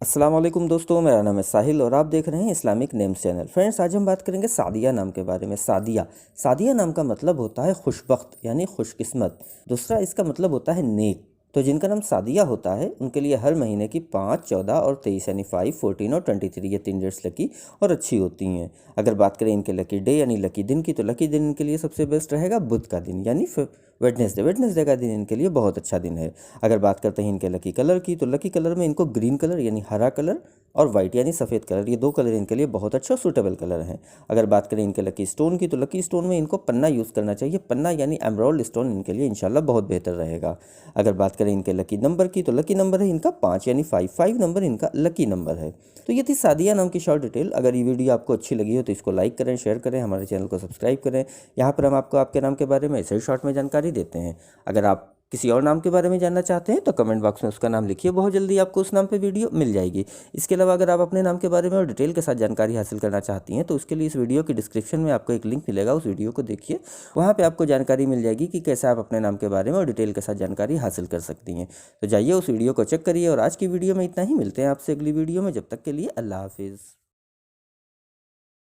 अस्सलाम वालेकुम दोस्तों, मेरा नाम है साहिल और आप देख रहे हैं इस्लामिक नेम्स चैनल। फ्रेंड्स, आज हम बात करेंगे सादिया नाम के बारे में। सादिया नाम का मतलब होता है खुशबख्त यानी खुशकिस्मत। दूसरा इसका मतलब होता है नेक। तो जिनका नाम सादिया होता है उनके लिए हर महीने की 5, 14 और 23 यानी 5, 14 और 23 ये 3 डेट्स लकी और अच्छी होती हैं। अगर बात करें इनके लकी डे यानी लकी दिन की, तो लकी दिन इनके लिए सबसे बेस्ट रहेगा बुध का दिन यानी वेडनेसडे का दिन इनके लिए बहुत अच्छा दिन है। अगर बात करते हैं इनके लकी कलर की, तो लकी कलर में इनको ग्रीन कलर यानी हरा कलर और वाइट यानी सफ़ेद कलर, ये 2 कलर इनके लिए बहुत अच्छा सूटेबल कलर हैं। अगर बात करें इनके लकी स्टोन की, तो लकी स्टोन में इनको पन्ना यूज़ करना चाहिए। पन्ना यानी एमराल्ड स्टोन इनके लिए इंशाल्लाह बहुत बेहतर रहेगा। अगर बात करें इनके लकी नंबर की, तो लकी नंबर है इनका 5 यानी 5 नंबर इनका लकी नंबर है। तो ये थी सादिया नाम की शॉर्ट डिटेल। अगर ये वीडियो आपको अच्छी लगी हो तो इसको लाइक करें, शेयर करें, हमारे चैनल को सब्सक्राइब करें। यहाँ पर हम आपको आपके नाम के बारे में ऐसे ही शॉर्ट में जानकारी देते हैं। अगर आप किसी और नाम के बारे में जानना चाहते हैं तो कमेंट बॉक्स में उसका नाम लिखिए, बहुत जल्दी आपको उस नाम पे वीडियो मिल जाएगी। इसके अलावा अगर आप अपने नाम के बारे में और डिटेल के साथ जानकारी हासिल करना चाहती हैं तो उसके लिए इस वीडियो की डिस्क्रिप्शन में आपको एक लिंक मिलेगा, उस वीडियो को देखिए। वहाँ पे आपको जानकारी मिल जाएगी कि कैसे आप अपने नाम के बारे में और डिटेल के साथ जानकारी हासिल कर सकती हैं। तो जाइए उस वीडियो को चेक करिए और आज की वीडियो में इतना ही। मिलते हैं आपसे अगली वीडियो में, जब तक के लिए अल्लाह हाफिज़।